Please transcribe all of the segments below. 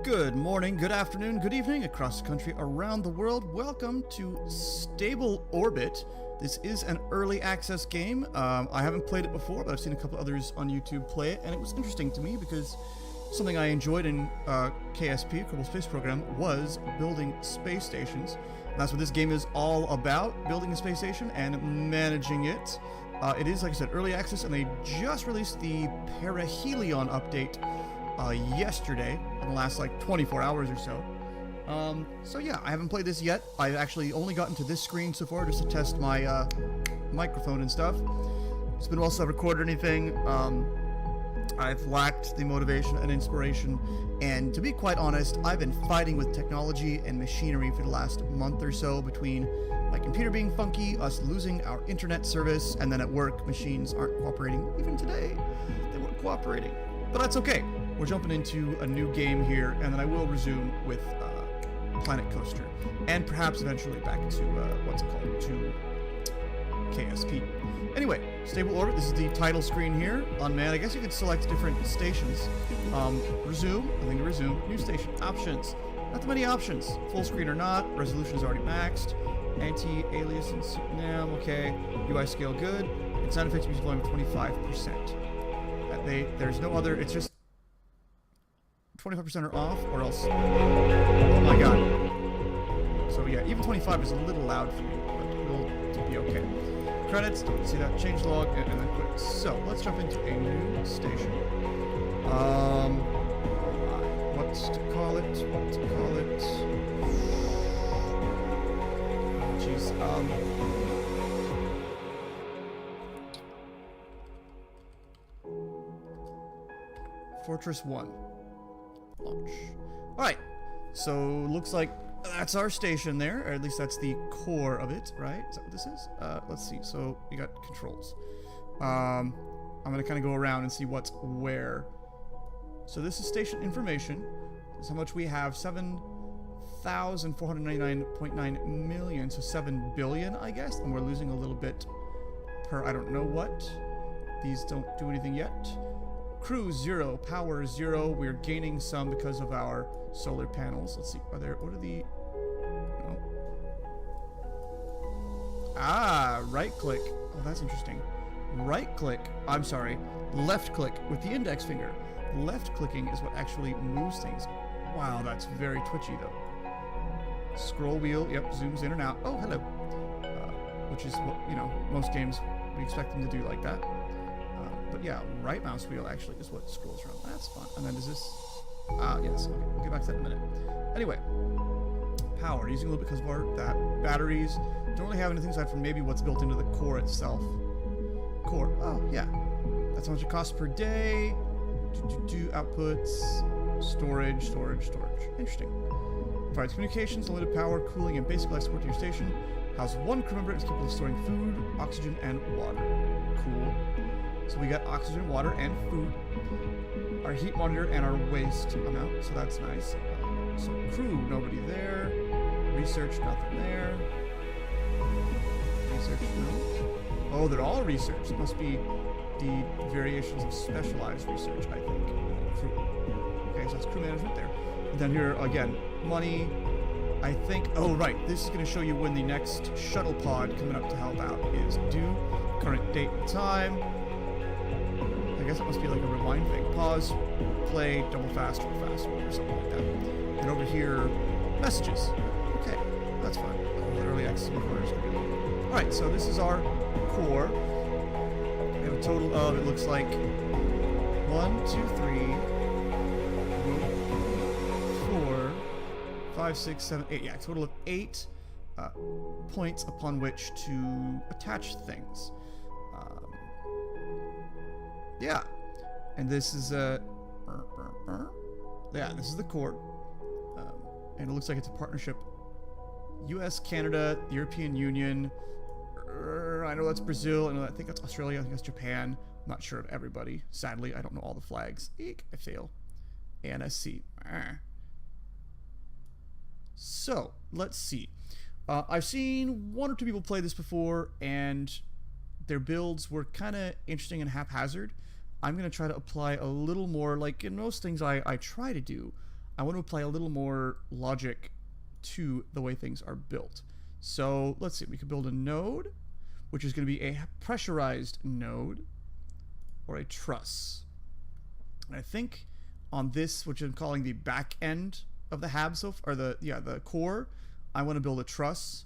Good morning, good afternoon, good evening across the country, around the world. Welcome to StableOrbit. This is an early access game. I haven't played it before, but I've seen a couple others on YouTube play it, and it was interesting to me because something I enjoyed in KSP, Kerbal Space Program, was building space stations. And that's what this game is all about, building a space station and managing it. It is, like I said, early access, and they just released the Perihelion update yesterday, in the last like 24 hours or so. So yeah, I haven't played this yet. I've actually only gotten to this screen so far just to test my microphone and stuff. It's been a while since I've recorded anything. I've lacked the motivation and inspiration, and to be quite honest, I've been fighting with technology and machinery for the last month or so, between my computer being funky, us losing our internet service, and then at work, machines aren't cooperating. Even today, they weren't cooperating. But that's okay. We're jumping into a new game here, and then I will resume with Planet Coaster, and perhaps eventually back to, to KSP. Anyway, StableOrbit, this is the title screen here. Unmanned, I guess you could select different stations. Resume, I think resume, new station, options. Not too many options. Full screen or not, resolution is already maxed. Anti-alias and nam, okay. UI scale good. And sound effects music volume 25%. There's no other, it's just 25% are off, or else. Oh my god. So yeah, even 25 is a little loud for me, but it'll be okay. Credits, don't see that. Changelog, and then quit. So let's jump into a new station. What to call it? Jeez. Fortress 1. Launch. Alright, so looks like that's our station there, or at least that's the core of it, right? Is that what this is? Let's see, so you got controls. I'm gonna kind of go around and see what's where. So this is station information. This is how much we have, 7,499.9 million, so 7 billion, I guess, and we're losing a little bit per I don't know what. These don't do anything yet. Crew 0, power 0. We're gaining some because of our solar panels. Let's see. What are the... No. Ah, right click. Oh, that's interesting. Right click. I'm sorry. Left click with the index finger. Left clicking is what actually moves things. Wow, that's very twitchy though. Scroll wheel. Yep, zooms in and out. Oh, hello. Which is what, most games we expect them to do like that. But yeah, right mouse wheel actually is what scrolls around. That's fun. And then does this... yes. Okay, we'll get back to that in a minute. Anyway, power. Using a little bit because of that. Batteries. Don't really have anything aside from maybe what's built into the core itself. Core. Oh, yeah. That's how much it costs per day. Outputs. Storage. Interesting. Provides communications, unlimited power, cooling, and basic life support to your station. Has one crew member and is capable of storing food, oxygen, and water. Cool. So we got oxygen, water, and food. Our heat monitor and our waste amount, so that's nice. So crew, nobody there. Research, nothing there. Research, no. Oh, they're all research. It must be the variations of specialized research, I think. Crew. Okay, so that's crew management there. And then here, again, money. I think, oh right, this is going to show you when the next shuttle pod coming up to help out is due. Current date and time. I guess it must be like a rewind thing. Pause, play, double fast, or something like that. And over here, messages. Okay, that's fine. The early access recorders can be loaded. Alright, so this is our core. We have a total of, it looks like, 1, 2, 3, 4, 5, 6, 7, 8. Yeah, a total of 8 points upon which to attach things. Yeah, and this is yeah, this is the core, and it looks like it's a partnership. U.S., Canada, the European Union. I know that's Brazil. I think that's Australia. I think that's Japan. I'm not sure of everybody. Sadly, I don't know all the flags. Eek, I fail. ANSC. So let's see. I've seen 1 or 2 people play this before, and their builds were kind of interesting and haphazard. I'm going to try to apply a little more, like in most things I try to do, I want to apply a little more logic to the way things are built. So let's see, we could build a node, which is going to be a pressurized node or a truss. And I think on this, which I'm calling the back end of the hab, or the core, I want to build a truss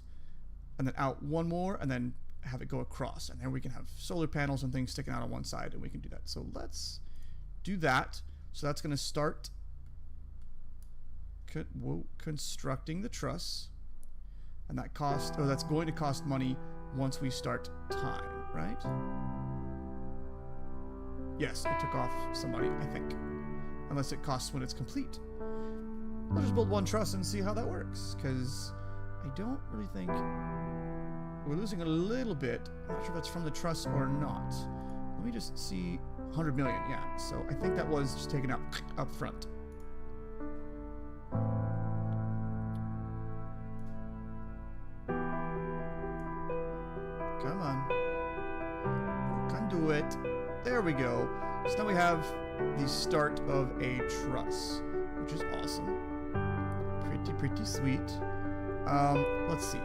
and then out one more and then have it go across. And then we can have solar panels and things sticking out on one side, and we can do that. So let's do that. So that's going to start constructing the truss. And that that's going to cost money once we start time, right? Yes, it took off some money, I think. Unless it costs when it's complete. I'll just build one truss and see how that works, because I don't really think... We're losing a little bit. I'm not sure if that's from the truss or not. Let me just see. 100 million, yeah. So I think that was just taken out up front. Come on. You can do it. There we go. So now we have the start of a truss, which is awesome. Pretty sweet. Let's see.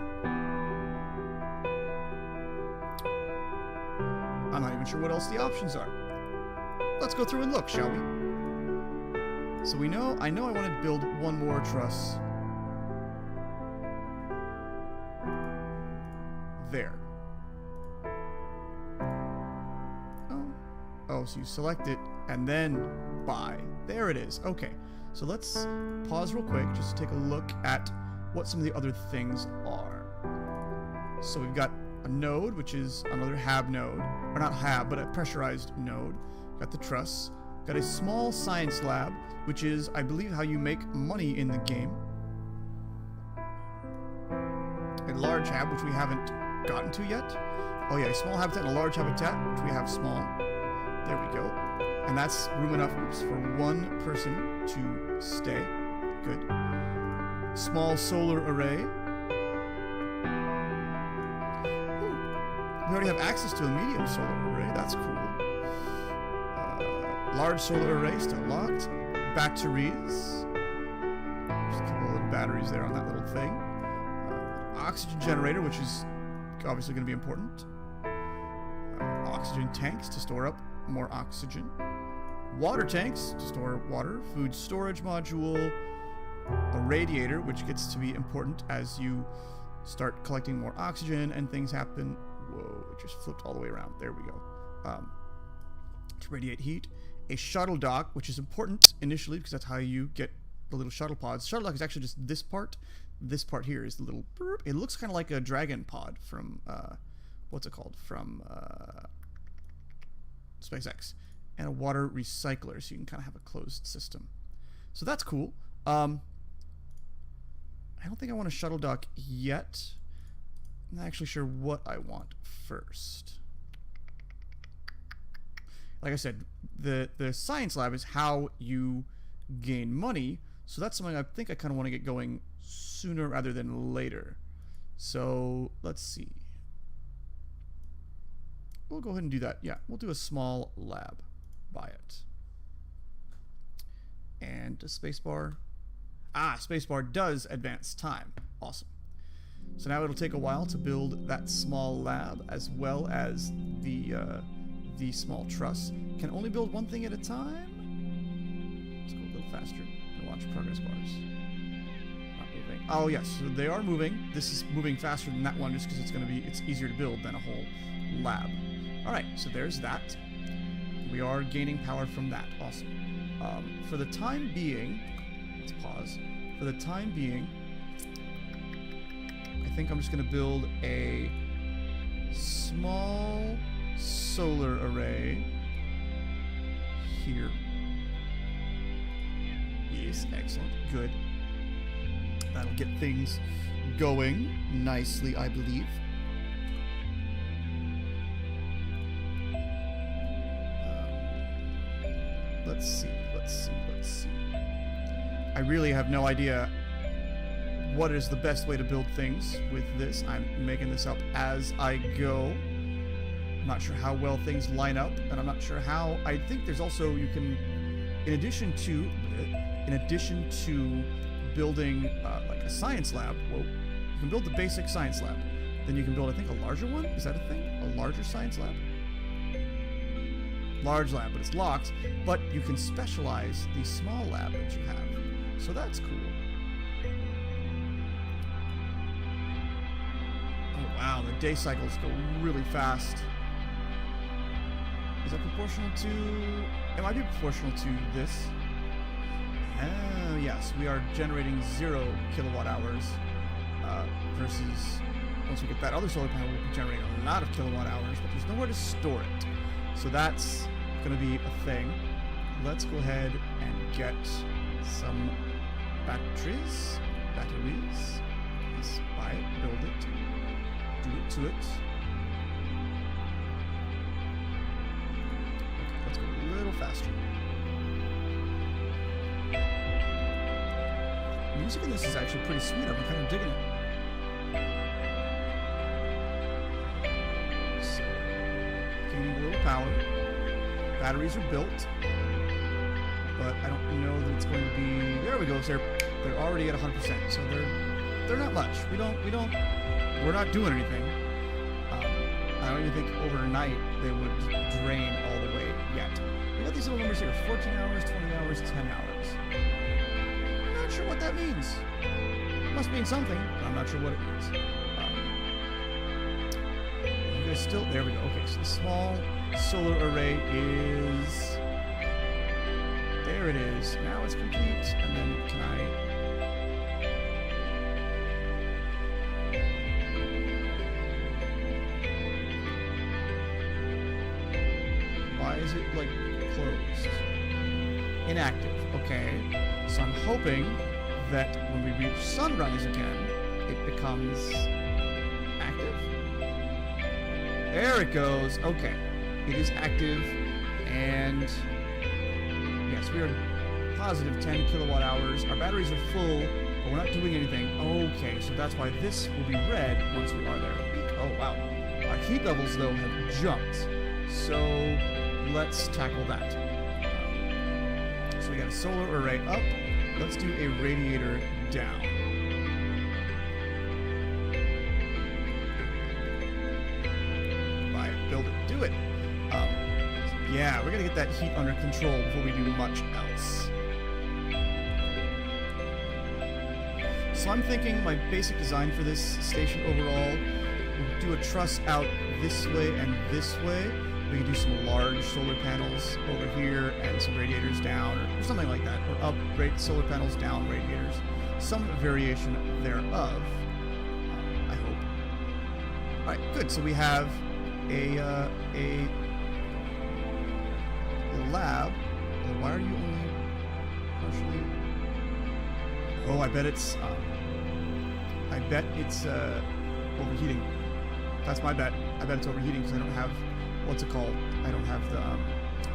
I'm not even sure what else the options are. Let's go through and look, shall we? So I know I want to build one more truss. There. Oh, so you select it and then buy. There it is. Okay. So let's pause real quick just to take a look at what some of the other things are. So we've got a node, which is another hab node, or not hab, but a pressurized node. Got the truss. Got a small science lab, which is, I believe, how you make money in the game. A large hab, which we haven't gotten to yet. Oh yeah, a small habitat and a large habitat, which we have small. There we go. And that's room enough for one person to stay. Good. Small solar array. We already have access to a medium solar array. That's cool. Large solar array still locked. Batteries. Just a couple of little batteries there on that little thing. Oxygen generator, which is obviously going to be important. Oxygen tanks to store up more oxygen. Water tanks to store water. Food storage module. A radiator, which gets to be important as you start collecting more oxygen and things happen. Whoa, it just flipped all the way around. There we go. To radiate heat. A shuttle dock, which is important initially because that's how you get the little shuttle pods. Shuttle dock is actually just this part. This part here is the little burp. It looks kind of like a dragon pod from, what's it called? From SpaceX. And a water recycler, so you can kind of have a closed system. So that's cool. I don't think I want a shuttle dock yet. I'm not actually sure what I want first. Like I said, the science lab is how you gain money, so that's something I think I kind of want to get going sooner rather than later. So let's see. We'll go ahead and do that. Yeah, we'll do a small lab. Buy it. And a spacebar. Ah, spacebar does advance time. Awesome. So now it'll take a while to build that small lab as well as the small truss. Can only build one thing at a time. Let's go a little faster and watch progress bars. Not moving. Oh yes, so they are moving. This is moving faster than that one just because it's easier to build than a whole lab. All right, so there's that. We are gaining power from that. Awesome. For the time being, let's pause. For the time being, I think I'm just going to build a small solar array here. Yes, excellent. Good. That'll get things going nicely, I believe. Let's see. I really have no idea what is the best way to build things with this. I'm making this up as I go. I'm not sure how well things line up, and I'm not sure how... I think there's also, you can, in addition to in addition to building like a science lab, well, you can build the basic science lab. Then you can build, I think, a larger one. Is that a thing? A larger science lab? Large lab, but it's locked. But you can specialize the small lab that you have. So that's cool. Oh, wow. The day cycles go really fast. Is that proportional to... It might be proportional to this. Oh, yes. We are generating 0 kilowatt hours versus... Once we get that other solar panel, we'll be generating a lot of kilowatt hours, but there's nowhere to store it. So that's going to be a thing. Let's go ahead and get some batteries. Let's buy it, build it, do it to it. Okay, let's go a little faster. The music in this is actually pretty sweet. I'm kind of digging it. A little power. Batteries are built, but I don't know that it's going to be. There we go. So they're already at 100%. So they're not much. We're not doing anything. I don't even think overnight they would drain all the way yet. We got these little numbers here: 14 hours, 20 hours, 10 hours. I'm not sure what that means. It must mean something, but I'm not sure what it means. Still, there we go. Okay, so the small solar array is... There it is. Now it's complete. And then can I... Why is it, like, closed? Inactive. Okay. So I'm hoping that when we reach sunrise again, it becomes... active? There it goes. Okay. It is active, and yes, we are positive 10 kilowatt hours. Our batteries are full, but we're not doing anything. Okay, so that's why this will be red once we are there. Oh, wow. Our heat levels, though, have jumped. So let's tackle that. So we got a solar array up. Let's do a radiator down. Build it. Do it. Yeah, we're gonna get that heat under control before we do much else. So I'm thinking my basic design for this station overall, we'll do a truss out this way and this way. We can do some large solar panels over here and some radiators down, or something like that. Or up, solar panels, down, radiators. Some variation thereof, I hope. Alright, good. So we have a lab. Well, why are you only partially? Oh, I bet it's overheating. That's my bet. I bet it's overheating because I don't have, what's it called? I don't have the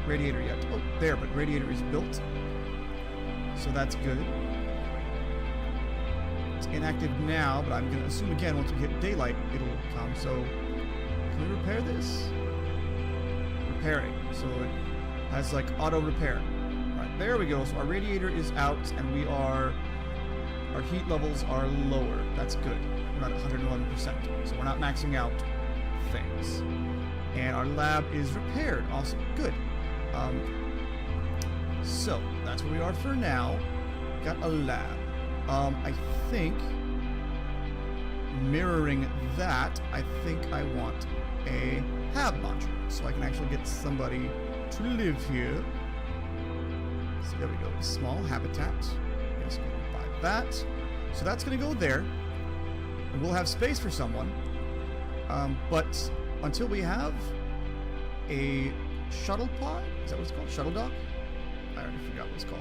radiator yet. Oh, there, but radiator is built, so that's good. It's inactive now, but I'm going to assume again once we hit daylight it'll come. So. Can we repair this? Repairing. So it has like auto repair. Alright, there we go. So our radiator is out and our heat levels are lower. That's good. We're at 111%. So we're not maxing out things. And our lab is repaired. Awesome. Good. So that's where we are for now. Got a lab. I think mirroring that, I think I want a hab module, so I can actually get somebody to live here. So there we go, a small habitat. Yes, go buy that. So that's going to go there, and we'll have space for someone. But until we have a shuttle pod, is that what it's called? Shuttle dock? I already forgot what it's called.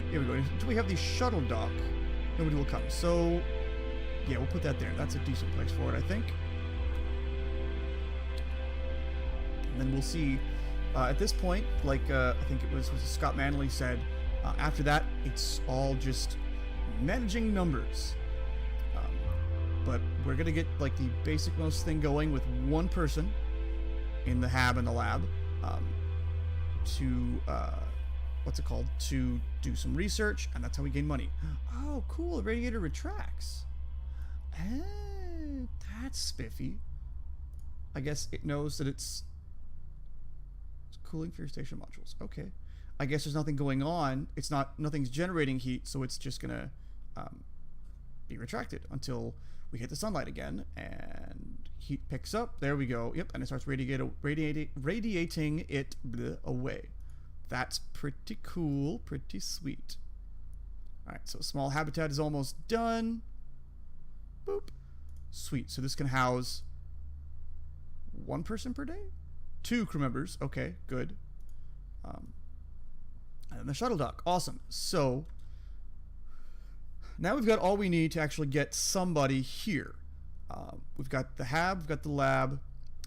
Here we go. Do we have the shuttle dock? Nobody will come. So, yeah, we'll put that there. That's a decent place for it, I think. And then we'll see. At this point, like I think it was Scott Manley said, after that, it's all just managing numbers. But we're going to get like the basic most thing going with one person in the hab and the lab. to, what's it called? To do some research, and that's how we gain money. Oh, cool. The radiator retracts. That's spiffy. I guess it knows that it's cooling for your station modules. Okay. I guess there's nothing going on. Nothing's generating heat, so it's just gonna be retracted until we hit the sunlight again, and heat picks up. There we go. Yep, and it starts radiating it away. That's pretty cool, pretty sweet. All right, so small habitat is almost done. Boop. Sweet. So this can house 1 person per day? 2 crew members. Okay, good. And then the shuttle dock. Awesome. So now we've got all we need to actually get somebody here. We've got the hab, we've got the lab,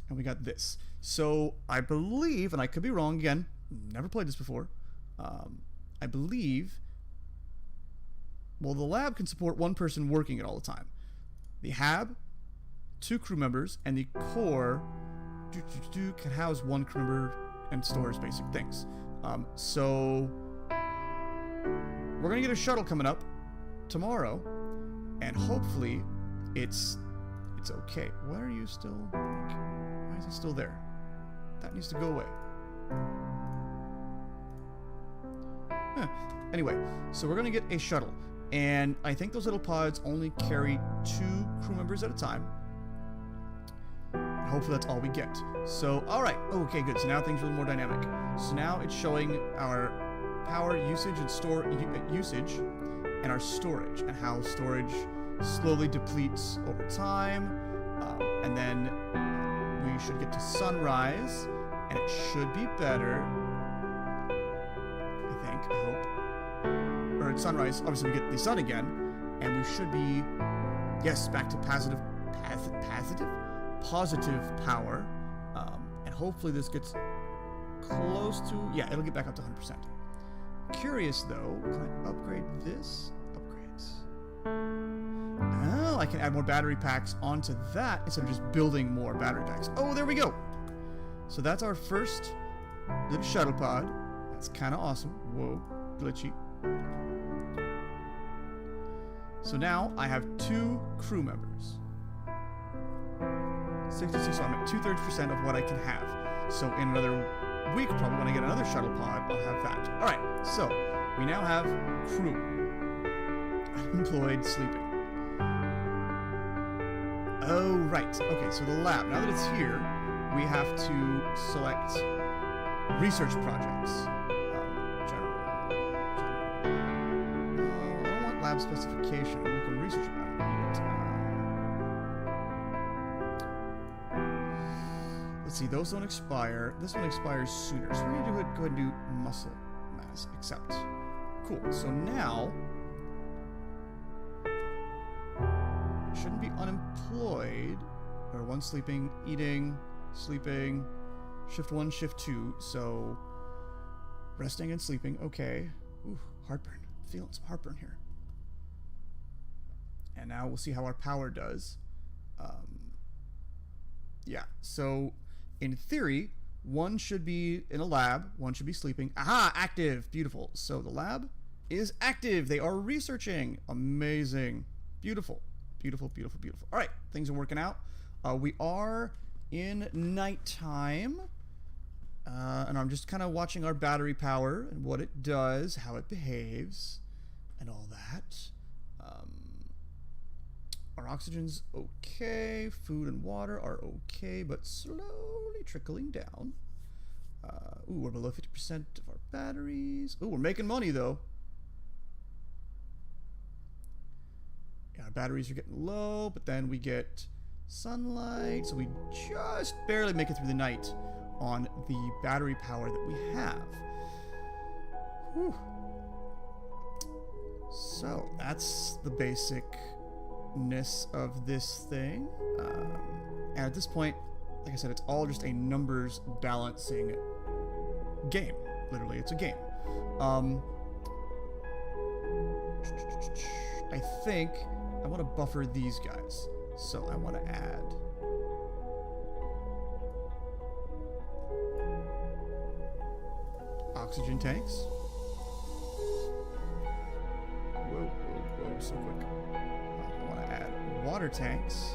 and we got this. So I believe, and I could be wrong again, never played this before. I believe, well, the lab can support 1 person working it all the time. The hab, 2 crew members, and the core can house 1 crew member and stores basic things. So we're gonna get a shuttle coming up tomorrow, and hopefully it's okay. Why are you still? Why is it still there? That needs to go away. Anyway, so we're gonna get a shuttle, and I think those little pods only carry 2 crew members at a time. Hopefully that's all we get. So, all right. Okay, good. So now things are a little more dynamic. So now it's showing our power usage and usage and our storage, and how storage slowly depletes over time. And then we should get to sunrise, and it should be better. I think, I hope. Or at sunrise, obviously we get the sun again, and we should be, yes, back to positive power. And hopefully this gets close to, yeah, it'll get back up to 100%. Curious though, can I upgrade this? Upgrades. Oh, I can add more battery packs onto that instead of just building more battery packs. Oh, there we go. So that's our first little shuttle pod. That's kind of awesome. Whoa, glitchy. So now I have 2 crew members. 66, so I'm at 2/3% of what I can have. So in another week, probably when I get another shuttle pod, I'll have that. All right, so we now have crew. Unemployed, sleeping. Oh, right. Okay, so the lab. Now that it's here, we have to select research projects. General. I don't want lab specification. We can research about it. Let's see, those don't expire. This one expires sooner. So we're going to go ahead and do muscle mass, accept. Cool. So now, shouldn't be unemployed. Or 1 sleeping, eating, sleeping, shift 1, shift 2. So, resting and sleeping. Okay. Ooh, heartburn. Feeling some heartburn here. And now we'll see how our power does. Yeah, so in theory, 1 should be in a lab, 1 should be sleeping. Aha, active, beautiful. So the lab is active. They are researching. Amazing. Beautiful, beautiful, beautiful, beautiful. All right, things are working out. We are in nighttime, and I'm just kind of watching our battery power and what it does, how it behaves, and all that. Our oxygen's okay, food and water are okay, but slowly trickling down. Ooh, we're below 50% of our batteries. Ooh, we're making money though. Yeah, our batteries are getting low, but then we get sunlight, so we just barely make it through the night on the battery power that we have. Whew. So that's the basicness of this thing. And at this point, like I said, it's all just a numbers balancing game. Literally, it's a game. I think I want to buffer these guys. So I want to add oxygen tanks. Whoa, so quick. I want to add water tanks.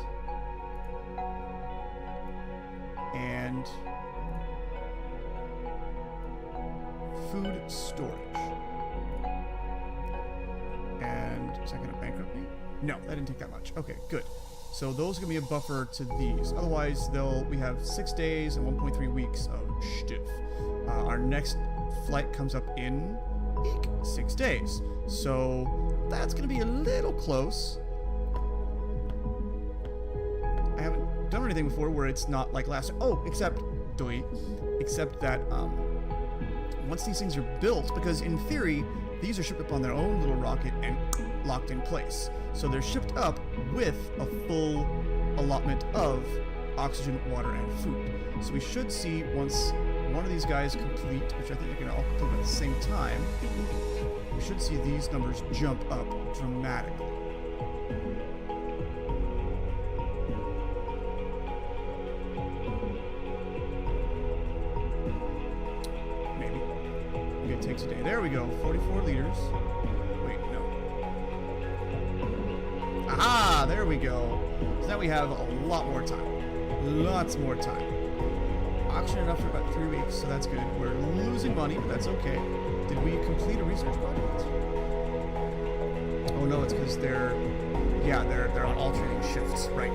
And food storage. And is that going to bankrupt me? No, that didn't take that much. Okay, good. So those are going to be a buffer to these. Otherwise, we have 6 days and 1.3 weeks of stiff. Our next flight comes up in 6 days. So that's going to be a little close. I haven't done anything before where it's not like last... Oh, except that once these things are built, because in theory, these are shipped up on their own little rocket and locked in place. So they're shipped up with a full allotment of oxygen, water, and food. So we should see once one of these guys complete, which I think they're going to all complete at the same time, we should see these numbers jump up dramatically. Maybe it takes a day. There we go. 44 liters. Wait, no. Aha! There we go. So now we have a lot more time. Lots more time. Oxygen enough for about 3 weeks, so that's good. We're losing money, but that's okay. Did we complete a research project? Oh no, it's because they're on alternating shifts, right?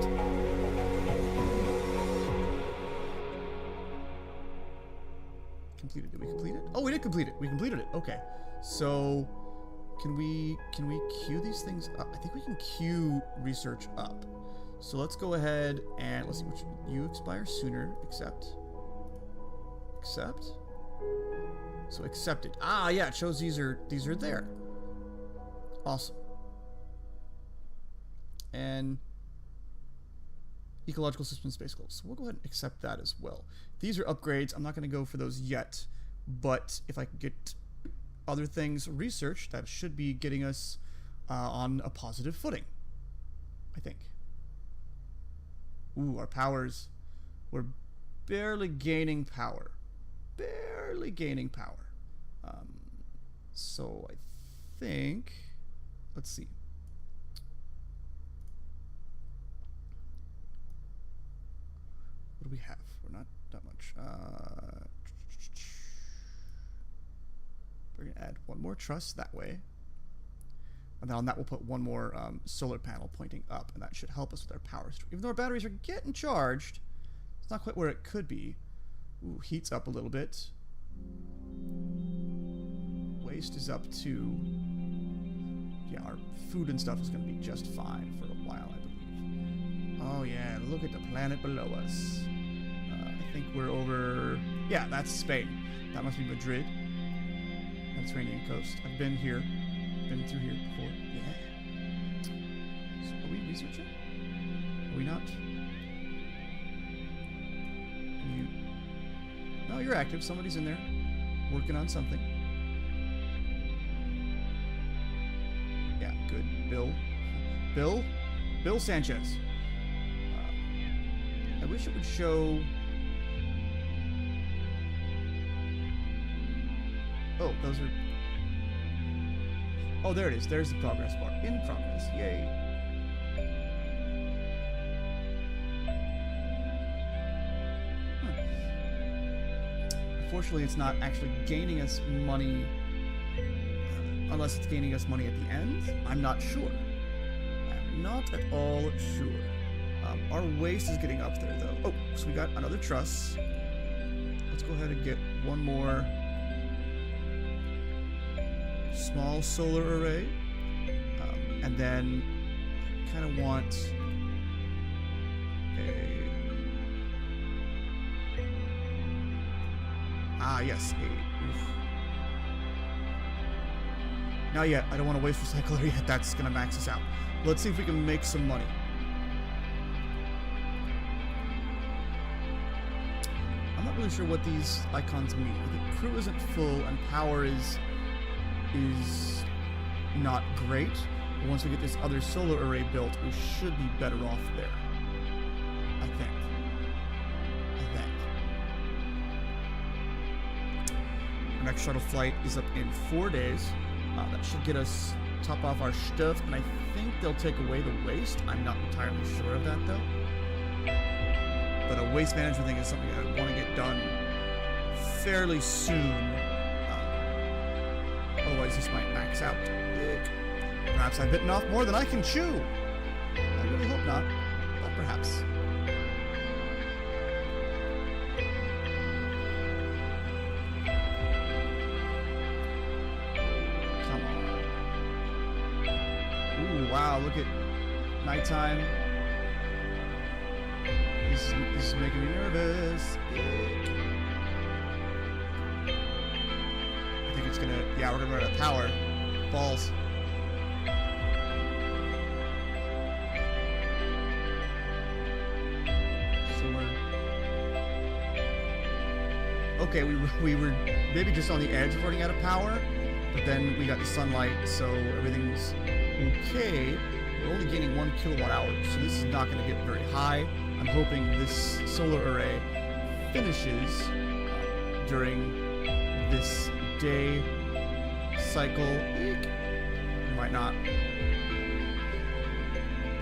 Completed. Did we complete it? Oh, we did complete it. We completed it. Okay. So can we queue these things up? I think we can queue research up. So let's go ahead and let's see which you expire sooner. Accept. So accepted. Ah, yeah, it shows these are there. Awesome. And ecological system space goals. So we'll go ahead and accept that as well. These are upgrades. I'm not going to go for those yet, but if I can get other things researched, that should be getting us on a positive footing, I think. Ooh, our powers. We're barely gaining power. So I think, let's see. What do we have? We're not that much. We're gonna add one more truss that way, and then on that we'll put one more solar panel pointing up, and that should help us with our power. Even though our batteries are getting charged, it's not quite where it could be. Ooh, heat's up a little bit. Waste is up too. Yeah, our food and stuff is going to be just fine for a while, I believe. Oh yeah, look at the planet below us. I think we're over... Yeah, that's Spain. That must be Madrid. Mediterranean coast. I've been here. Been through here before. Yeah. So are we researching? Are we not? No, you're active. Somebody's in there working on something. Yeah, good. Bill Sanchez. I wish it would show... Oh, those are... Oh, there it is. There's the progress bar. In progress. Yay. Unfortunately, it's not actually gaining us money unless it's gaining us money at the end. I'm not sure. I'm not at all sure. Our waste is getting up there, though. Oh, so we got another truss. Let's go ahead and get one more small solar array. And then I kind of want a... Ah, yes. Not yet. I don't want to waste recycler yet. That's going to max us out. Let's see if we can make some money. I'm not really sure what these icons mean. The crew isn't full and power is not great. But once we get this other solar array built, we should be better off there. I think. next shuttle flight is up in 4 days. That should get us top off our stuff, and I think they'll take away the waste. I'm not entirely sure of that though. But a waste management thing is something I want to get done fairly soon. Otherwise, this might max out. Perhaps I've bitten off more than I can chew. I really hope not, but perhaps. Come on. Ooh, wow, look at nighttime. This is making me nervous. I think it's gonna, yeah, we're gonna run out of power. Balls. Okay, we were maybe just on the edge of running out of power, but then we got the sunlight, so everything's okay. We're only gaining 1 kilowatt hour, so this is not going to get very high. I'm hoping this solar array finishes during this day cycle. It might not. I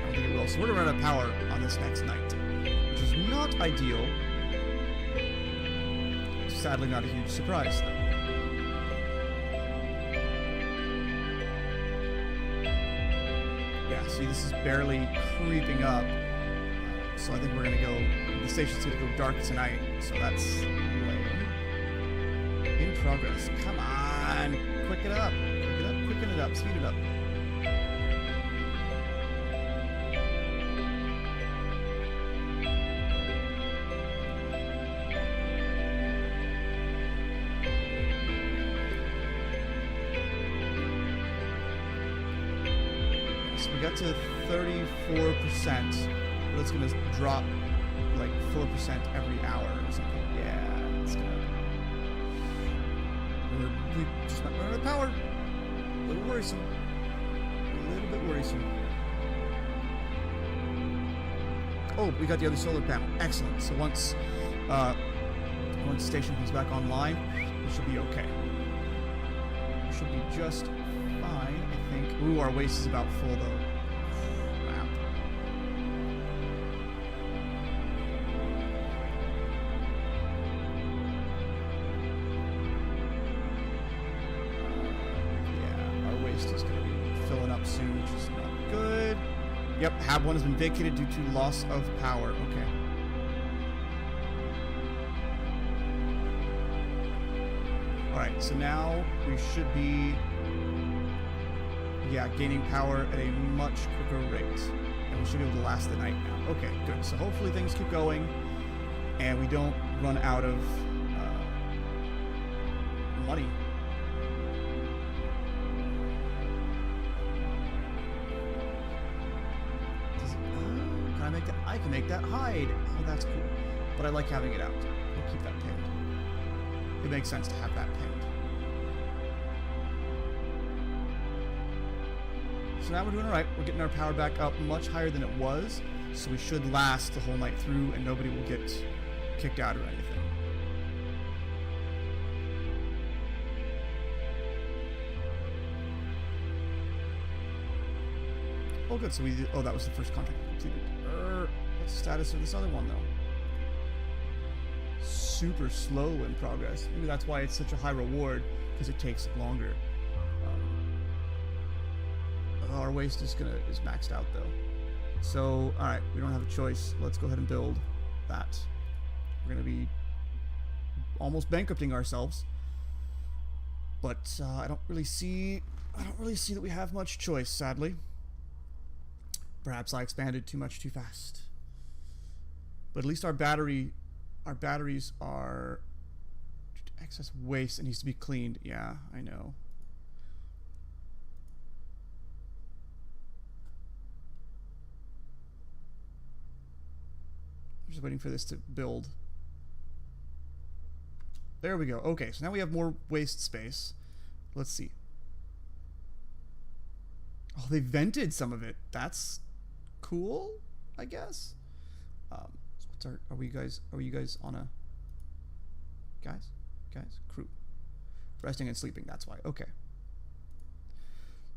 don't think it will. So we're going to run out of power on this next night, which is not ideal. Sadly, not a huge surprise, though. Yeah, see, this is barely creeping up. So I think we're going to go... The station's going to go dark tonight, so that's lame. In progress. Come on! Quick it up! Quick it up, quicken it up, speed it up. We got to 34%, but it's gonna drop like 4% every hour or something. Yeah, it's gonna. We just might run out of power. A little worrisome. A little bit worrisome. Oh, we got the other solar panel. Excellent. So once the station comes back online, it should be okay. It should be just fine, I think. Ooh, our waste is about full though. Yep, Hab 1 has been vacated due to loss of power. Okay. Alright, so now we should be... Yeah, gaining power at a much quicker rate. And we should be able to last the night now. Okay, good. So hopefully things keep going, and we don't run out of money. I can make that hide. Oh, that's cool. But I like having it out. We'll keep that pinned. It makes sense to have that pinned. So now we're doing alright. We're getting our power back up much higher than it was. So we should last the whole night through and nobody will get kicked out or anything. Oh, good. So oh, that was the first contract completed. What's the status of this other one, though? Super slow in progress. Maybe that's why it's such a high reward, because it takes longer. Our waste is maxed out, though. So, all right, we don't have a choice. Let's go ahead and build that. We're gonna be almost bankrupting ourselves, but I don't really see that we have much choice, sadly. Perhaps I expanded too much too fast. But at least our batteries are excess waste that needs to be cleaned. Yeah, I know. I'm just waiting for this to build. There we go. Okay, so now we have more waste space. Let's see. Oh, they vented some of it. That's cool, I guess. So what's are you guys on a guys crew Resting and sleeping, that's why. Okay.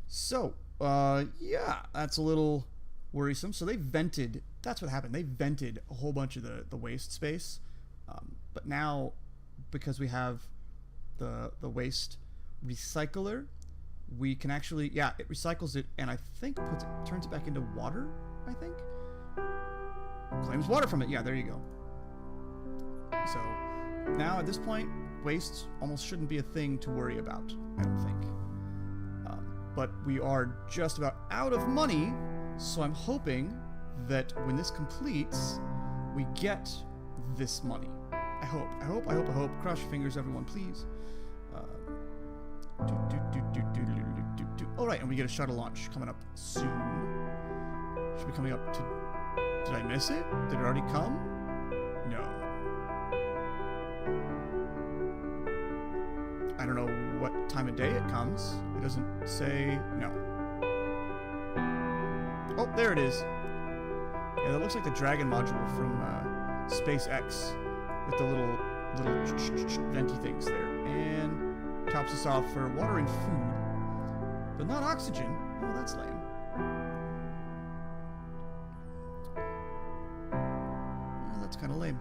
So, yeah, that's a little worrisome. So they vented, that's what happened. They vented a whole bunch of the waste space. But now, because we have the waste recycler, we can actually, yeah, it recycles it and I think turns it back into water, I think. Claims water from it. Yeah, there you go. So now at this point, waste almost shouldn't be a thing to worry about, I don't think. But we are just about out of money, so I'm hoping that when this completes, we get this money. I hope. Cross your fingers, everyone, please. All right, and we get a shuttle launch coming up soon. Should be coming up to... Did I miss it? Did it already come? No. I don't know what time of day it comes. It doesn't say... No. Oh, there it is. Yeah, that looks like the Dragon module from SpaceX with the little venti things there. And tops us off for water and food. But not oxygen. Oh, that's lame. Yeah, that's kind of lame.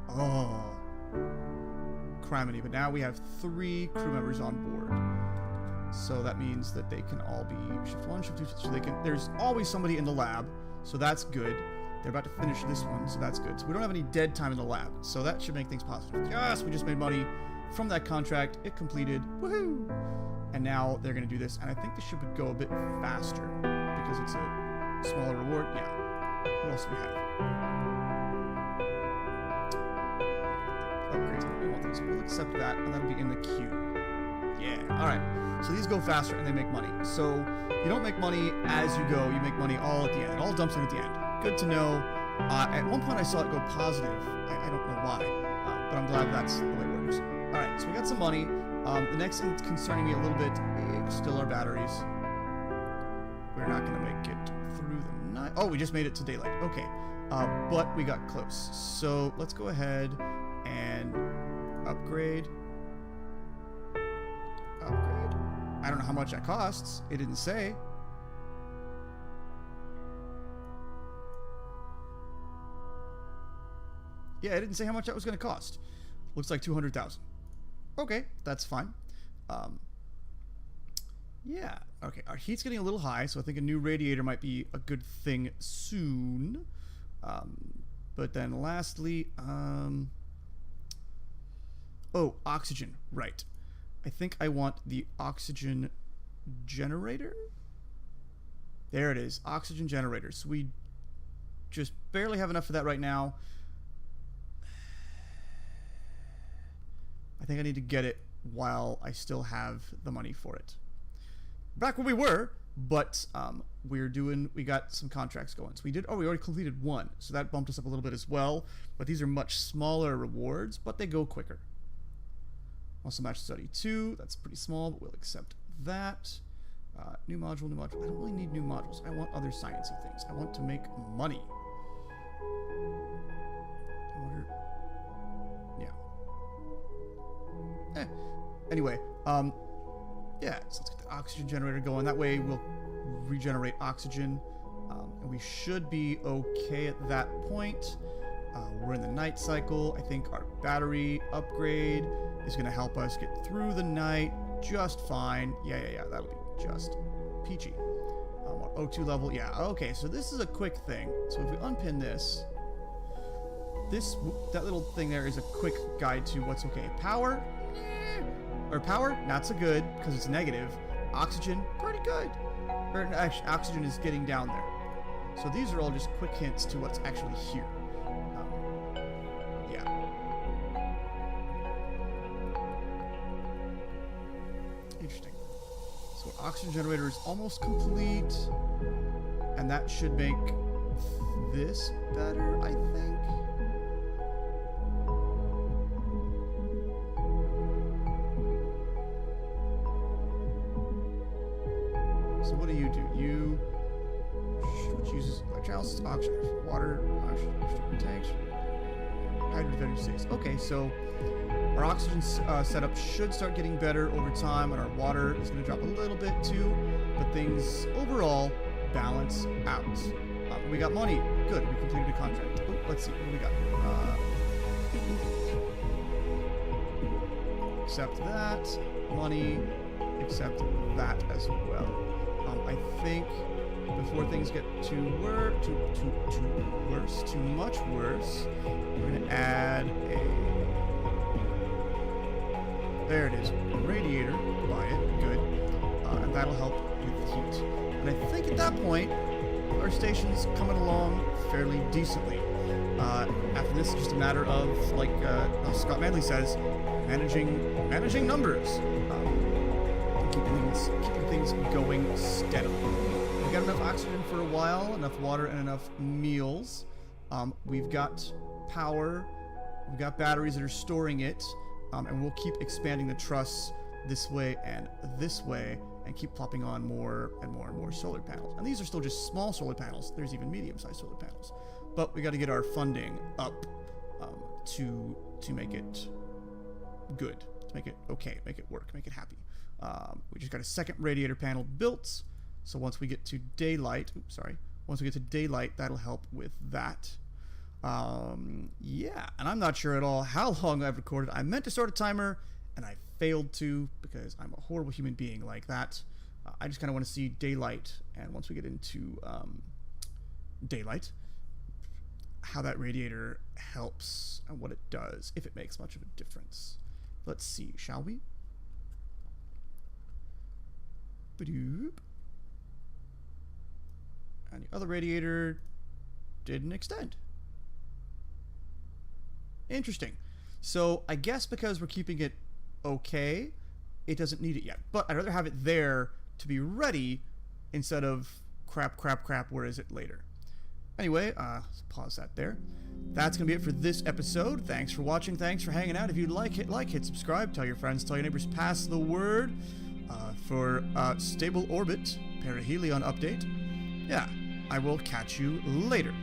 Oh. Criminy. But now we have 3 crew members on board. So that means that they can all be shift 1, shift 2, so they can... There's always somebody in the lab, so that's good. They're about to finish this one, so that's good. So we don't have any dead time in the lab, so that should make things positive. Yes, we just made money from that contract. It completed. Woohoo! And now they're going to do this, and I think this should go a bit faster because it's a smaller reward. Yeah. What else do we have? Upgrades. We want these. We'll accept that, and that'll be in the queue. Yeah. All right. So these go faster, and they make money. So you don't make money as you go. You make money all at the end. It all dumps in at the end. Good to know. At one point, I saw it go positive. I don't know why, but I'm glad that's the way it works. All right. So we got some money. The next thing concerning me a little bit is still our batteries. We're not going to make it through the night. Oh, we just made it to daylight. Okay. But we got close. So let's go ahead and upgrade. Upgrade. I don't know how much that costs. It didn't say. Yeah, it didn't say how much that was going to cost. Looks like 200,000. Okay, that's fine. Yeah, okay. Our heat's getting a little high, so I think a new radiator might be a good thing soon. But then lastly, oh, oxygen, right. I think I want the oxygen generator. There it is, oxygen generator. So we just barely have enough of that right now. I think I need to get it while I still have the money for it. Back where we were, but we got some contracts going. So we already completed 1, so that bumped us up a little bit as well. But these are much smaller rewards, but they go quicker. Also match study 2, that's pretty small, but we'll accept that. New module. I don't really need new modules. I want other sciencey things. I want to make money. Anyway, yeah, so let's get the oxygen generator going. That way we'll regenerate oxygen, and we should be okay at that point. We're in the night cycle. I think our battery upgrade is going to help us get through the night just fine. Yeah, that'll be just peachy. Our O2 level, yeah, okay, so this is a quick thing. So if we unpin this, that little thing there is a quick guide to what's okay. Power, or power, not so good because it's negative. Oxygen, pretty good. Or actually, oxygen is getting down there. So these are all just quick hints to what's actually here. Yeah. Interesting. So our oxygen generator is almost complete, and that should make this better, I think. So what do? Which uses electrolysis, oxygen, water, oxygen tanks, hydrogen Advantage 6. Okay, so our oxygen setup should start getting better over time, and our water is going to drop a little bit too, but things overall balance out. We got money. Good, we completed a contract. Oh, let's see, what do we got? Accept that. Money. Accept that as well. I think before things get too much worse, we're going to add a... There it is. A radiator. Buy it. Good. And that'll help with heat. And I think at that point, our station's coming along fairly decently. After this, it's just a matter of, like Scott Manley says, managing numbers. Keeping things going steadily. We've got enough oxygen for a while, enough water, and enough meals. We've got power. We've got batteries that are storing it. And we'll keep expanding the truss this way, and keep plopping on more and more and more solar panels. And these are still just small solar panels. There's even medium-sized solar panels. But we got to get our funding up to make it good, to make it okay, make it work, make it happy. We just got a second radiator panel built. So once we get to daylight, that'll help with that. Yeah, and I'm not sure at all how long I've recorded. I meant to start a timer, and I failed to because I'm a horrible human being like that. I just kind of want to see daylight, and once we get into daylight, how that radiator helps and what it does, if it makes much of a difference. Let's see, shall we? Ba-doop. And the other radiator didn't extend. Interesting. So I guess because we're keeping it okay, it doesn't need it yet. But I'd rather have it there to be ready instead of crap, where is it later? Anyway, let's pause that there. That's going to be it for this episode. Thanks for watching. Thanks for hanging out. If you like, hit subscribe. Tell your friends, tell your neighbors, pass the word for StableOrbit Perihelion update. Yeah, I will catch you later.